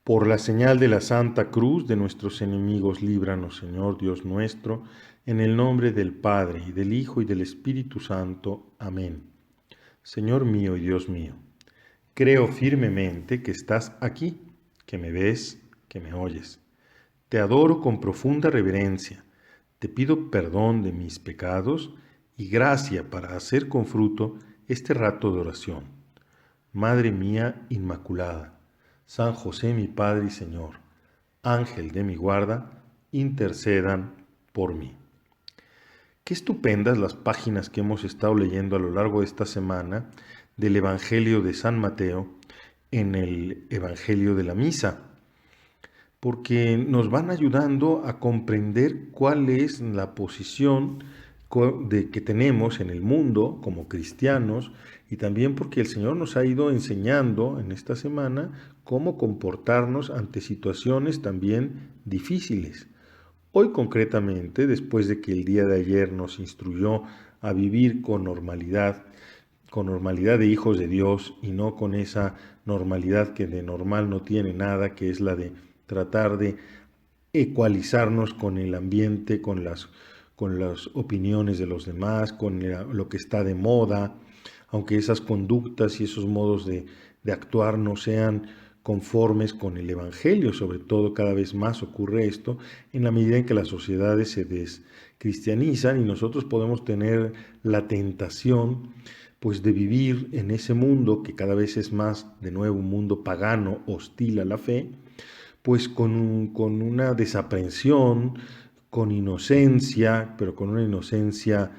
Por la señal de la Santa Cruz de nuestros enemigos, líbranos, Señor Dios nuestro, en el nombre del Padre, y del Hijo, y del Espíritu Santo. Amén. Señor mío y Dios mío, creo firmemente que estás aquí, que me ves, que me oyes. Te adoro con profunda reverencia. Te pido perdón de mis pecados y gracia para hacer con fruto este rato de oración. Madre mía Inmaculada, San José mi Padre y Señor, Ángel de mi guarda, intercedan por mí. Qué estupendas las páginas que hemos estado leyendo a lo largo de esta semana del Evangelio de San Mateo en el Evangelio de la Misa, porque nos van ayudando a comprender cuál es la posición que tenemos en el mundo como cristianos, y también porque el Señor nos ha ido enseñando en esta semana cómo comportarnos ante situaciones también difíciles. Hoy concretamente, después de que el día de ayer nos instruyó a vivir con normalidad de hijos de Dios y no con esa normalidad que de normal no tiene nada, que es la de tratar de ecualizarnos con el ambiente, con las opiniones de los demás, con lo que está de moda, aunque esas conductas y esos modos de actuar no sean conformes con el Evangelio. Sobre todo cada vez más ocurre esto en la medida en que las sociedades se descristianizan y nosotros podemos tener la tentación pues de vivir en ese mundo que cada vez es más, de nuevo, un mundo pagano, hostil a la fe, pues con una desaprensión, con inocencia, pero con una inocencia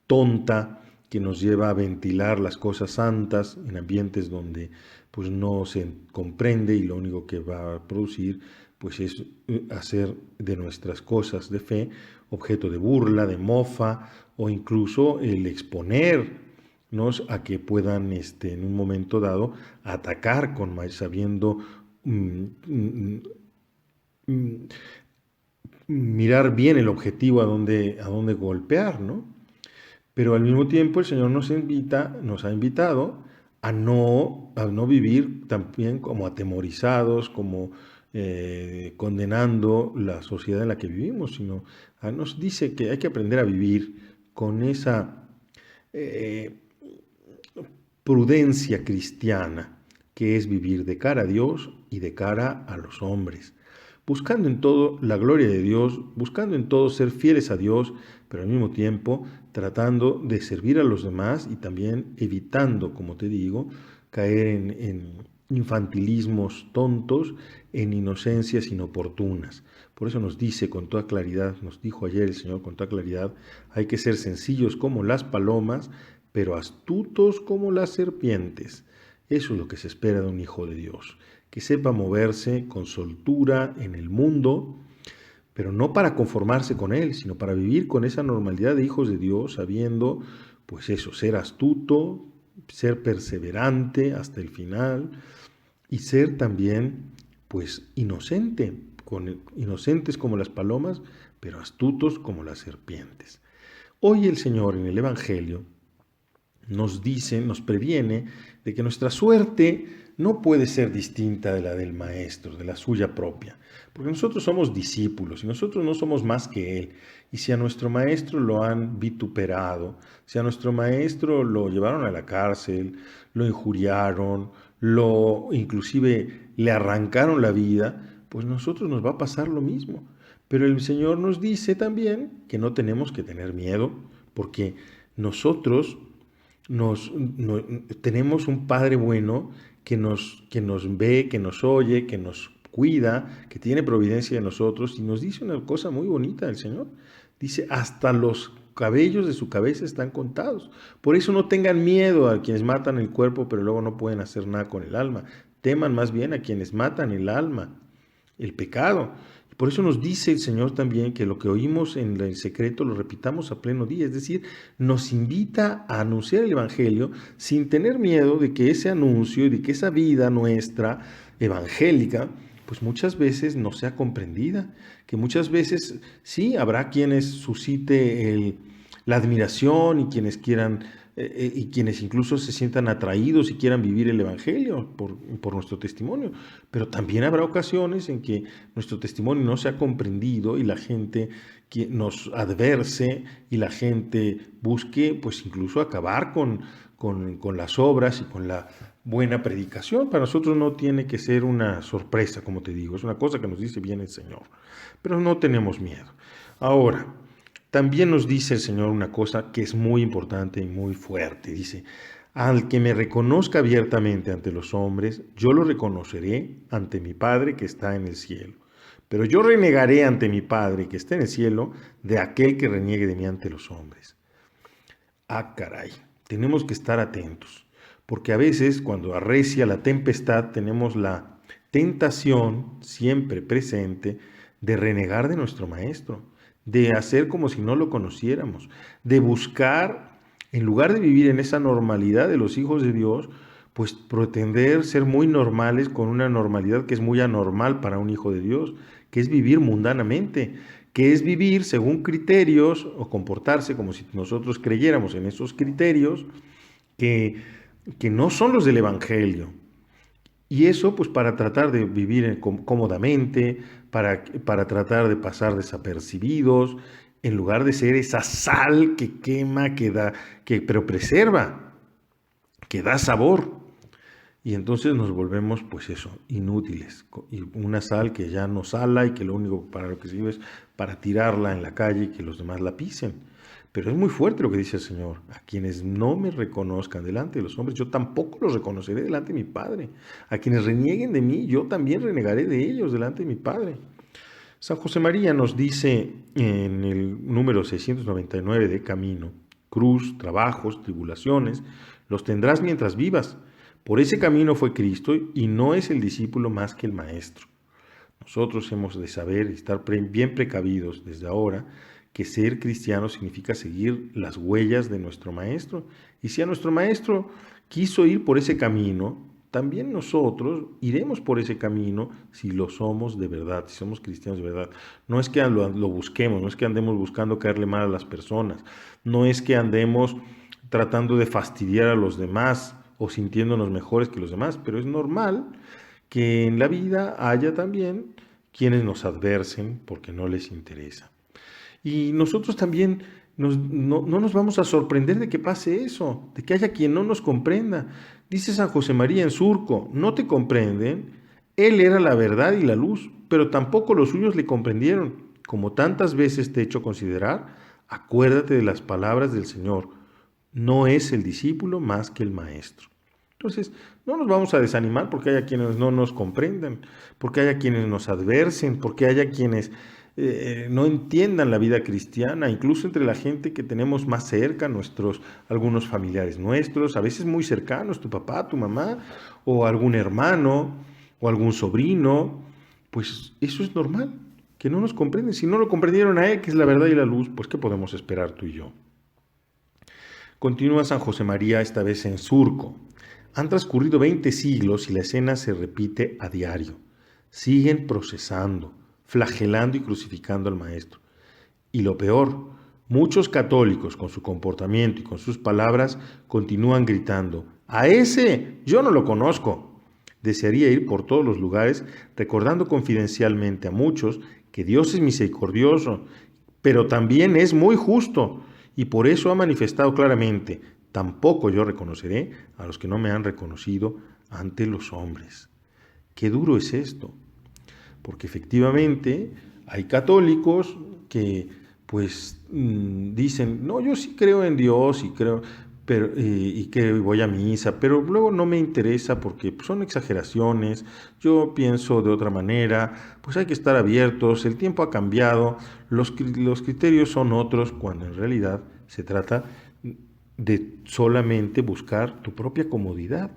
tonta que nos lleva a ventilar las cosas santas en ambientes donde pues no se comprende, y lo único que va a producir pues es hacer de nuestras cosas de fe objeto de burla, de mofa, o incluso el exponernos a que puedan en un momento dado atacar sabiendo mirar bien el objetivo a dónde golpear, ¿no? Pero al mismo tiempo el Señor nos ha invitado a no vivir también como atemorizados, como condenando la sociedad en la que vivimos, sino nos dice que hay que aprender a vivir con esa eh, prudencia cristiana, que es vivir de cara a Dios y de cara a los hombres, buscando en todo la gloria de Dios, buscando en todo ser fieles a Dios, pero al mismo tiempo tratando de servir a los demás y también evitando, como te digo, caer en infantilismos tontos, en inocencias inoportunas. Por eso nos dice con toda claridad, nos dijo ayer el Señor con toda claridad, hay que ser sencillos como las palomas, pero astutos como las serpientes. Eso es lo que se espera de un hijo de Dios, que sepa moverse con soltura en el mundo, pero no para conformarse con él, sino para vivir con esa normalidad de hijos de Dios, sabiendo, pues eso, ser astuto, ser perseverante hasta el final y ser también, pues, inocente, inocentes como las palomas, pero astutos como las serpientes. Hoy el Señor en el Evangelio nos dice, nos previene de que nuestra suerte no puede ser distinta de la del Maestro, de la suya propia, porque nosotros somos discípulos y nosotros no somos más que Él. Y si a nuestro Maestro lo han vituperado, si a nuestro Maestro lo llevaron a la cárcel, lo injuriaron, inclusive le arrancaron la vida, pues a nosotros nos va a pasar lo mismo. Pero el Señor nos dice también que no tenemos que tener miedo, porque nosotros tenemos un Padre bueno que nos ve, que nos oye, que nos cuida, que tiene providencia de nosotros, y nos dice una cosa muy bonita el Señor. Dice, hasta los cabellos de su cabeza están contados. Por eso no tengan miedo a quienes matan el cuerpo, pero luego no pueden hacer nada con el alma. Teman más bien a quienes matan el alma, el pecado. Por eso nos dice el Señor también que lo que oímos en el secreto lo repitamos a pleno día, es decir, nos invita a anunciar el Evangelio sin tener miedo de que ese anuncio y de que esa vida nuestra evangélica, pues muchas veces no sea comprendida, que muchas veces sí habrá quienes suscite la admiración y quienes quieran y quienes incluso se sientan atraídos y quieran vivir el Evangelio por nuestro testimonio. Pero también habrá ocasiones en que nuestro testimonio no sea comprendido y la gente que nos adverse y la gente busque pues incluso acabar con las obras y con la buena predicación. Para nosotros no tiene que ser una sorpresa, como te digo, es una cosa que nos dice bien el Señor, pero no tenemos miedo. Ahora, también nos dice el Señor una cosa que es muy importante y muy fuerte. Dice, al que me reconozca abiertamente ante los hombres, yo lo reconoceré ante mi Padre que está en el cielo. Pero yo renegaré ante mi Padre que está en el cielo de aquel que reniegue de mí ante los hombres. Ah, caray, tenemos que estar atentos, porque a veces cuando arrecia la tempestad tenemos la tentación siempre presente de renegar de nuestro Maestro, de hacer como si no lo conociéramos, de buscar, en lugar de vivir en esa normalidad de los hijos de Dios, pues pretender ser muy normales con una normalidad que es muy anormal para un hijo de Dios, que es vivir mundanamente, que es vivir según criterios o comportarse como si nosotros creyéramos en esos criterios que no son los del Evangelio. Y eso pues para tratar de vivir cómodamente, para tratar de pasar desapercibidos, en lugar de ser esa sal que quema, pero preserva, que da sabor. Y entonces nos volvemos, pues eso, inútiles. Y una sal que ya no sala y que lo único para lo que sirve es para tirarla en la calle y que los demás la pisen. Pero es muy fuerte lo que dice el Señor. A quienes no me reconozcan delante de los hombres, yo tampoco los reconoceré delante de mi Padre. A quienes renieguen de mí, yo también renegaré de ellos delante de mi Padre. San José María nos dice en el número 699 de Camino, cruz, trabajos, tribulaciones, los tendrás mientras vivas. Por ese camino fue Cristo y no es el discípulo más que el Maestro. Nosotros hemos de saber y estar bien precavidos desde ahora que ser cristiano significa seguir las huellas de nuestro Maestro. Y si a nuestro Maestro quiso ir por ese camino, también nosotros iremos por ese camino si lo somos de verdad, si somos cristianos de verdad. No es que lo busquemos, no es que andemos buscando caerle mal a las personas, no es que andemos tratando de fastidiar a los demás o sintiéndonos mejores que los demás, pero es normal que en la vida haya también quienes nos adversen porque no les interesa. Y nosotros también no nos vamos a sorprender de que pase eso, de que haya quien no nos comprenda. Dice San José María en Surco, no te comprenden, él era la verdad y la luz, pero tampoco los suyos le comprendieron. Como tantas veces te he hecho considerar, acuérdate de las palabras del Señor, no es el discípulo más que el maestro. Entonces, no nos vamos a desanimar porque haya quienes no nos comprendan, porque haya quienes nos adversen, porque haya quienes no entiendan la vida cristiana, incluso entre la gente que tenemos más cerca, algunos familiares nuestros, a veces muy cercanos, tu papá, tu mamá, o algún hermano, o algún sobrino, pues eso es normal, que no nos comprenden. Si no lo comprendieron a él, que es la verdad y la luz, pues ¿qué podemos esperar tú y yo? Continúa San José María, esta vez en Surco. Han transcurrido 20 siglos y la escena se repite a diario. Siguen procesando, flagelando y crucificando al Maestro. Y lo peor, muchos católicos con su comportamiento y con sus palabras continúan gritando, ¡a ese yo no lo conozco! Desearía ir por todos los lugares recordando confidencialmente a muchos que Dios es misericordioso, pero también es muy justo y por eso ha manifestado claramente, tampoco yo reconoceré a los que no me han reconocido ante los hombres. Qué duro es esto. Porque efectivamente hay católicos que pues dicen, no, yo sí creo en Dios y creo, y que voy a misa, pero luego no me interesa porque son exageraciones, yo pienso de otra manera, pues hay que estar abiertos, el tiempo ha cambiado, los criterios son otros, cuando en realidad se trata de solamente buscar tu propia comodidad,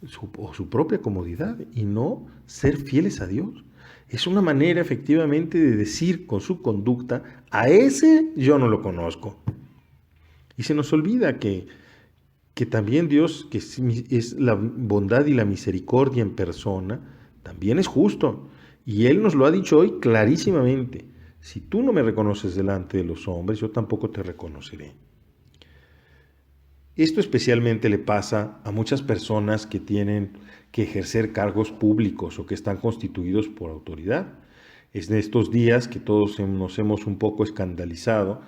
su propia comodidad y no ser fieles a Dios. Es una manera efectivamente de decir con su conducta, a ese yo no lo conozco. Y se nos olvida que también Dios, que es la bondad y la misericordia en persona, también es justo. Y Él nos lo ha dicho hoy clarísimamente. Si tú no me reconoces delante de los hombres, yo tampoco te reconoceré. Esto especialmente le pasa a muchas personas que tienen que ejercer cargos públicos o que están constituidos por autoridad. Es de estos días que todos nos hemos un poco escandalizado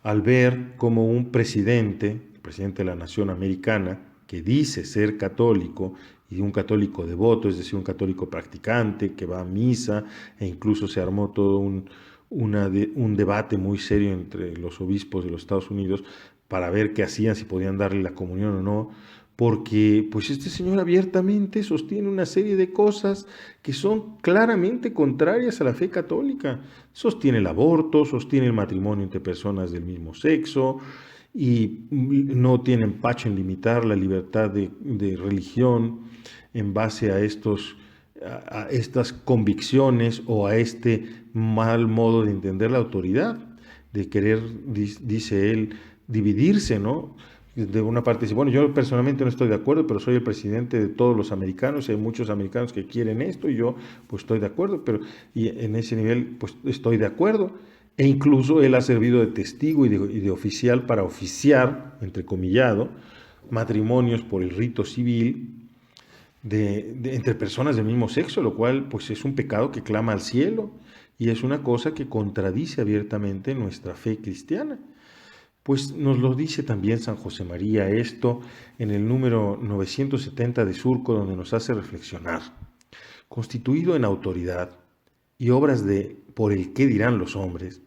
al ver cómo un presidente, el presidente de la nación americana, que dice ser católico y un católico devoto, es decir, un católico practicante que va a misa, e incluso se armó todo un debate muy serio entre los obispos de los Estados Unidos para ver qué hacían, si podían darle la comunión o no, porque pues este señor abiertamente sostiene una serie de cosas que son claramente contrarias a la fe católica. Sostiene el aborto, sostiene el matrimonio entre personas del mismo sexo y no tiene empacho en limitar la libertad de religión en base a estas convicciones o a este mal modo de entender la autoridad, de querer, dice él, dividirse, ¿no? De una parte dice, bueno, yo personalmente no estoy de acuerdo, pero soy el presidente de todos los americanos, y hay muchos americanos que quieren esto y yo pues estoy de acuerdo, pero y en ese nivel pues estoy de acuerdo. E incluso él ha servido de testigo y de oficial para oficiar, entrecomillado, matrimonios por el rito civil entre personas del mismo sexo, lo cual pues es un pecado que clama al cielo y es una cosa que contradice abiertamente nuestra fe cristiana. Pues nos lo dice también San José María esto en el número 970 de Surco, donde nos hace reflexionar. Constituido en autoridad y obras de por el qué dirán los hombres,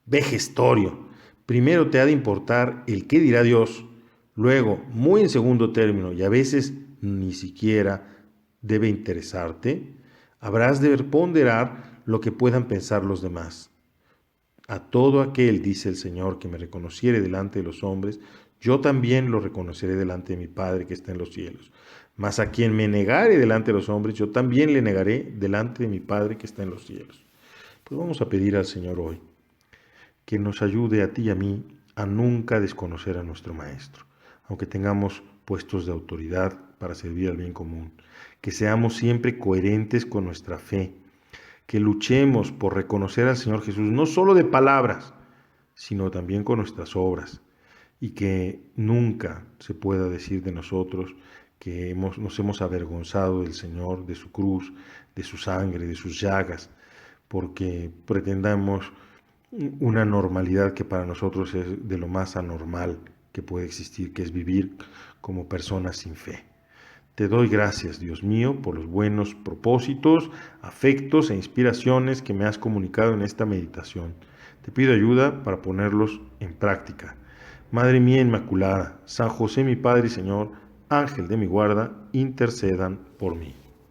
vejestorio, primero te ha de importar el qué dirá Dios, luego, muy en segundo término, y a veces ni siquiera debe interesarte, habrás de ponderar lo que puedan pensar los demás. A todo aquel, dice el Señor, que me reconociere delante de los hombres, yo también lo reconoceré delante de mi Padre que está en los cielos. Mas a quien me negare delante de los hombres, yo también le negaré delante de mi Padre que está en los cielos. Pues vamos a pedir al Señor hoy que nos ayude a ti y a mí a nunca desconocer a nuestro Maestro, aunque tengamos puestos de autoridad para servir al bien común. Que seamos siempre coherentes con nuestra fe, que luchemos por reconocer al Señor Jesús, no solo de palabras, sino también con nuestras obras, y que nunca se pueda decir de nosotros que nos hemos avergonzado del Señor, de su cruz, de su sangre, de sus llagas, porque pretendamos una normalidad que para nosotros es de lo más anormal que puede existir, que es vivir como personas sin fe. Te doy gracias, Dios mío, por los buenos propósitos, afectos e inspiraciones que me has comunicado en esta meditación. Te pido ayuda para ponerlos en práctica. Madre mía Inmaculada, San José mi Padre y Señor, Ángel de mi guarda, intercedan por mí.